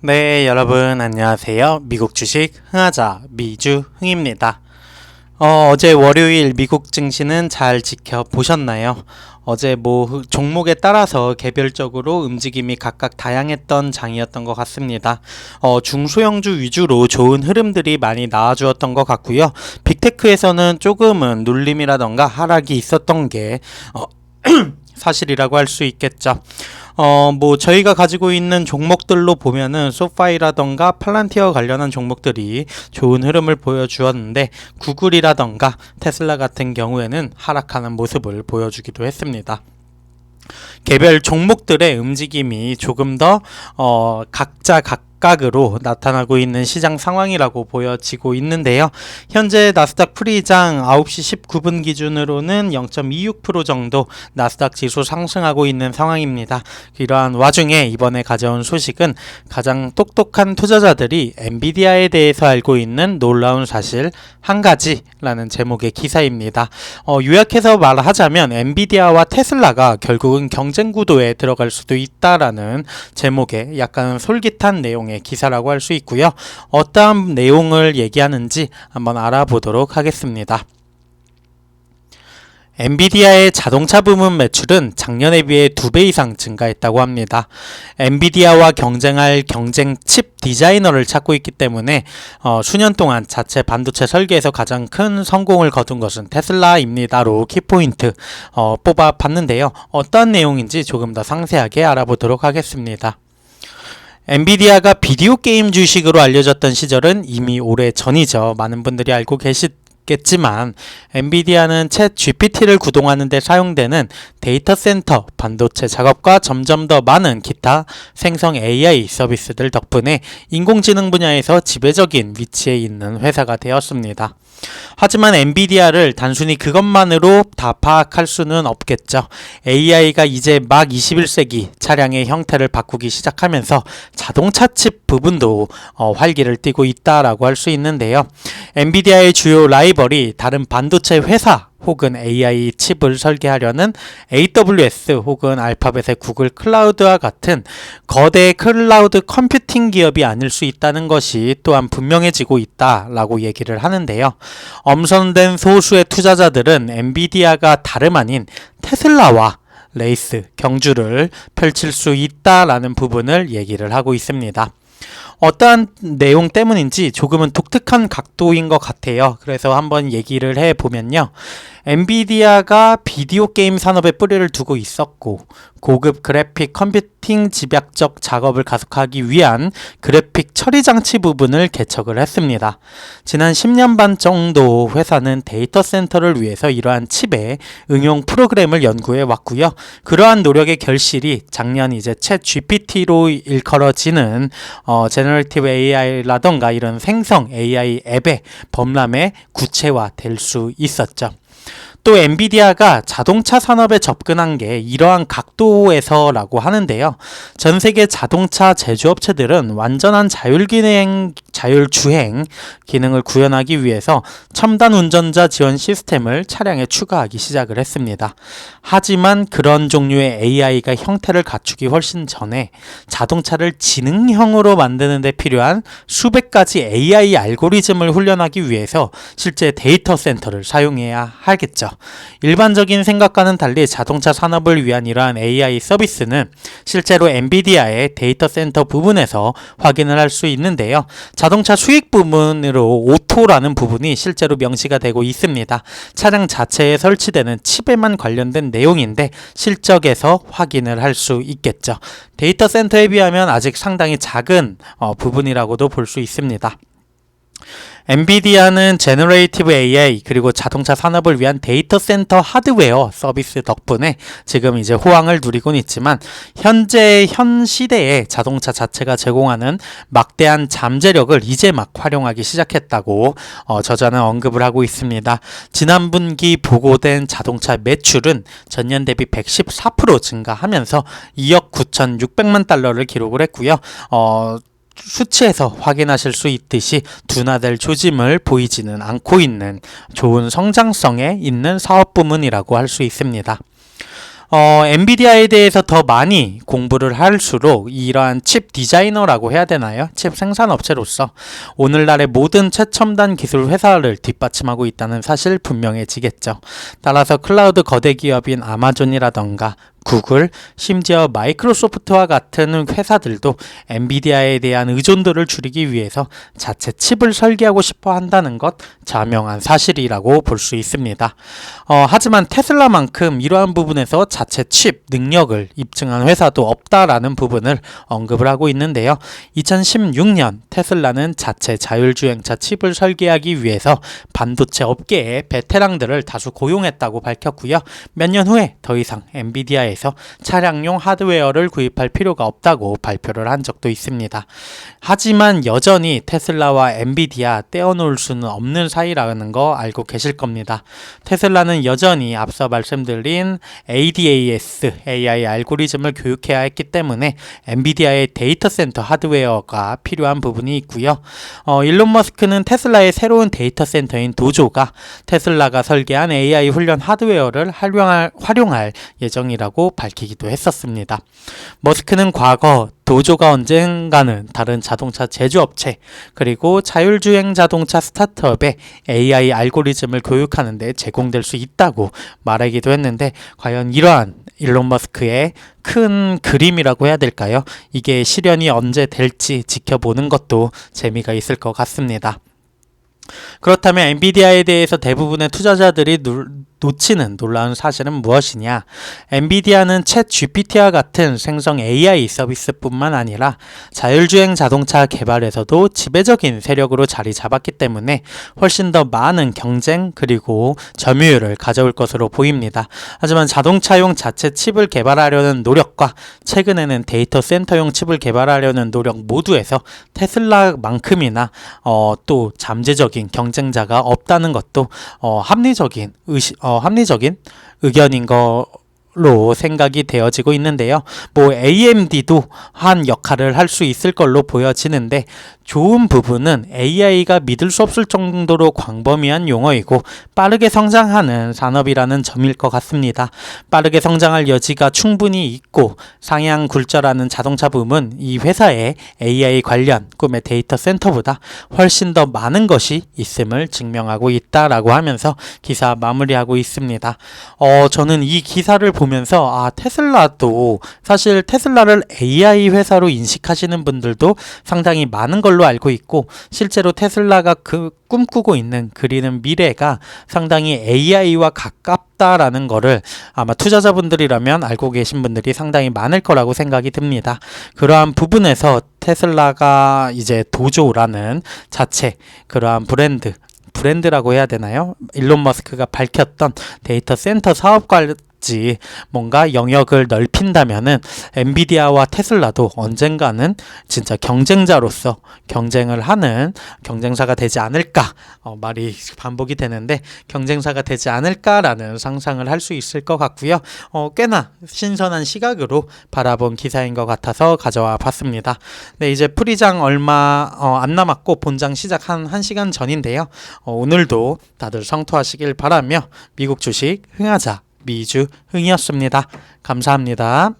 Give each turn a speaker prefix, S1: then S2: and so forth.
S1: 네, 여러분 안녕하세요. 미국 주식 흥하자 미주흥입니다. 어제 월요일 미국 증시는 잘 지켜보셨나요? 어제 종목에 따라서 개별적으로 움직임이 각각 다양했던 장이었던 것 같습니다. 중소형주 위주로 좋은 흐름들이 많이 나와주었던 것 같고요. 빅테크에서는 조금은 눌림이라던가 하락이 있었던 게 사실이라고 할 수 있겠죠. 저희가 가지고 있는 종목들로 보면은 소파이라던가 팔란티어 관련한 종목들이 좋은 흐름을 보여주었는데 구글이라던가 테슬라 같은 경우에는 하락하는 모습을 보여주기도 했습니다. 개별 종목들의 움직임이 조금 더 각자 각각으로 나타나고 있는 시장 상황이라고 보여지고 있는데요. 현재 나스닥 프리장 9시 19분 기준으로는 0.26% 정도 나스닥 지수 상승하고 있는 상황입니다. 이러한 와중에 이번에 가져온 소식은 가장 똑똑한 투자자들이 엔비디아에 대해서 알고 있는 놀라운 사실 한 가지라는 제목의 기사입니다. 요약해서 말하자면 엔비디아와 테슬라가 결국은 경쟁 구도에 들어갈 수도 있다라는 제목의 약간 솔깃한 내용의 기사라고 할 수 있고요. 어떠한 내용을 얘기하는지 한번 알아보도록 하겠습니다. 엔비디아의 자동차 부문 매출은 작년에 비해 2배 이상 증가했다고 합니다. 엔비디아와 경쟁할 경쟁 칩 디자이너를 찾고 있기 때문에 수년 동안 자체 반도체 설계에서 가장 큰 성공을 거둔 것은 테슬라입니다로 키포인트 뽑아봤는데요. 어떤 내용인지 조금 더 상세하게 알아보도록 하겠습니다. 엔비디아가 비디오 게임 주식으로 알려졌던 시절은 이미 오래 전이죠. 많은 분들이 알고 계시겠지만 엔비디아는 챗 GPT를 구동하는 데 사용되는 데이터 센터 반도체 작업과 점점 더 많은 기타 생성 AI 서비스들 덕분에 인공지능 분야에서 지배적인 위치에 있는 회사가 되었습니다. 하지만 엔비디아를 단순히 그것만으로 다 파악할 수는 없겠죠. AI가 이제 막 21세기 차량의 형태를 바꾸기 시작하면서 자동차 칩 부분도 활기를 띠고 있다라고 할 수 있는데요. 엔비디아의 주요 라이벌이 다른 반도체 회사 혹은 AI 칩을 설계하려는 AWS 혹은 알파벳의 구글 클라우드와 같은 거대 클라우드 컴퓨팅 기업이 아닐 수 있다는 것이 또한 분명해지고 있다라고 얘기를 하는데요. 엄선된 소수의 투자자들은 엔비디아가 다름 아닌 테슬라와 레이스, 경주를 펼칠 수 있다라는 부분을 얘기를 하고 있습니다. 어떠한 내용 때문인지 조금은 독특한 각도인 것 같아요. 그래서 한번 얘기를 해보면요. 엔비디아가 비디오 게임 산업에 뿌리를 두고 있었고 고급 그래픽 컴퓨팅 집약적 작업을 가속하기 위한 그래픽 처리 장치 부분을 개척을 했습니다. 지난 10년 반 정도 회사는 데이터 센터를 위해서 이러한 칩의 응용 프로그램을 연구해 왔고요. 그러한 노력의 결실이 작년 이제 챗 GPT로 일컬어지는 제너레이티브 AI라던가 이런 생성 AI 앱의 범람에 구체화될 수 있었죠. 또 엔비디아가 자동차 산업에 접근한 게 이러한 각도에서라고 하는데요. 전 세계 자동차 제조업체들은 완전한 자율주행 기능을 구현하기 위해서 첨단 운전자 지원 시스템을 차량에 추가하기 시작을 했습니다. 하지만 그런 종류의 AI가 형태를 갖추기 훨씬 전에 자동차를 지능형으로 만드는 데 필요한 수백 가지 AI 알고리즘을 훈련하기 위해서 실제 데이터 센터를 사용해야 하겠죠. 일반적인 생각과는 달리 자동차 산업을 위한 이러한 AI 서비스는 실제로 엔비디아의 데이터 센터 부분에서 확인을 할 수 있는데요. 자동차 수익 부분으로 오토라는 부분이 실제로 명시가 되고 있습니다. 차량 자체에 설치되는 칩에만 관련된 내용인데 실적에서 확인을 할 수 있겠죠. 데이터 센터에 비하면 아직 상당히 작은 부분이라고도 볼 수 있습니다. 엔비디아는 제너레이티브 AI 그리고 자동차 산업을 위한 데이터 센터 하드웨어 서비스 덕분에 지금 이제 호황을 누리곤 있지만 현 시대의 자동차 자체가 제공하는 막대한 잠재력을 이제 막 활용하기 시작했다고 저자는 언급을 하고 있습니다. 지난 분기 보고된 자동차 매출은 전년 대비 114% 증가하면서 2억 9,600만 달러를 기록을 했고요. 수치에서 확인하실 수 있듯이 둔화될 조짐을 보이지는 않고 있는 좋은 성장성에 있는 사업 부문이라고 할 수 있습니다. 엔비디아에 대해서 더 많이 공부를 할수록 이러한 칩 디자이너라고 해야 되나요? 칩 생산업체로서 오늘날의 모든 최첨단 기술 회사를 뒷받침하고 있다는 사실 분명해지겠죠. 따라서 클라우드 거대 기업인 아마존이라던가 구글, 심지어 마이크로소프트와 같은 회사들도 엔비디아에 대한 의존도를 줄이기 위해서 자체 칩을 설계하고 싶어 한다는 것 자명한 사실이라고 볼 수 있습니다. 하지만 테슬라만큼 이러한 부분에서 자체 칩 능력을 입증한 회사도 없다라는 부분을 언급을 하고 있는데요. 2016년 테슬라는 자체 자율주행차 칩을 설계하기 위해서 반도체 업계의 베테랑들을 다수 고용했다고 밝혔고요. 몇 년 후에 더 이상 엔비디아에서 차량용 하드웨어를 구입할 필요가 없다고 발표를 한 적도 있습니다. 하지만 여전히 테슬라와 엔비디아 떼어놓을 수는 없는 사이라는 거 알고 계실 겁니다. 테슬라는 여전히 앞서 말씀드린 ADAS, AI 알고리즘을 교육해야 했기 때문에 엔비디아의 데이터 센터 하드웨어가 필요한 부분이 있고요. 일론 머스크는 테슬라의 새로운 데이터 센터인 도조가 테슬라가 설계한 AI 훈련 하드웨어를 활용할 예정이라고 밝히기도 했었습니다. 머스크는 과거 도조가 언젠가는 다른 자동차 제조업체 그리고 자율주행 자동차 스타트업에 AI 알고리즘을 교육하는 데 제공될 수 있다고 말하기도 했는데 과연 이러한 일론 머스크의 큰 그림이라고 해야 될까요? 이게 실현이 언제 될지 지켜보는 것도 재미가 있을 것 같습니다. 그렇다면 엔비디아에 대해서 대부분의 투자자들이 놓치는 놀라운 사실은 무엇이냐? 엔비디아는 챗 GPT와 같은 생성 AI 서비스뿐만 아니라 자율주행 자동차 개발에서도 지배적인 세력으로 자리 잡았기 때문에 훨씬 더 많은 경쟁 그리고 점유율을 가져올 것으로 보입니다. 하지만 자동차용 자체 칩을 개발하려는 노력과 최근에는 데이터 센터용 칩을 개발하려는 노력 모두에서 테슬라만큼이나 또 잠재적인 경쟁자가 없다는 것도 합리적인 의견인 걸로 생각이 되어지고 있는데요. AMD도 한 역할을 할 수 있을 걸로 보여지는데 좋은 부분은 AI가 믿을 수 없을 정도로 광범위한 용어이고 빠르게 성장하는 산업이라는 점일 것 같습니다. 빠르게 성장할 여지가 충분히 있고 상향 굴절하는 자동차 붐은 이 회사의 AI 관련 꿈의 데이터 센터보다 훨씬 더 많은 것이 있음을 증명하고 있다라고 하면서 기사 마무리하고 있습니다. 저는 이 기사를 보면서 테슬라도 사실 테슬라를 AI 회사로 인식하시는 분들도 상당히 많은 걸로 알고 있고 실제로 테슬라가 꿈꾸고 있는 그리는 미래가 상당히 AI와 가깝다라는 거를 아마 투자자분들이라면 알고 계신 분들이 상당히 많을 거라고 생각이 듭니다. 그러한 부분에서 테슬라가 이제 도조라는 자체 그러한 브랜드라고 해야 되나요? 일론 머스크가 밝혔던 데이터 센터 사업까지 뭔가 영역을 넓힌다면은 엔비디아와 테슬라도 언젠가는 진짜 경쟁자로서 경쟁을 하는 경쟁사가 되지 않을까 말이 반복이 되는데 경쟁사가 되지 않을까라는 상상을 할 수 있을 것 같고요. 꽤나 신선한 시각으로 바라본 기사인 것 같아서 가져와 봤습니다. 네, 이제 프리장 얼마 안 남았고 본장 시작 한 1시간 전인데요. 오늘도 다들 성투하시길 바라며 미국 주식 흥하자 미주 흥이었습니다. 감사합니다.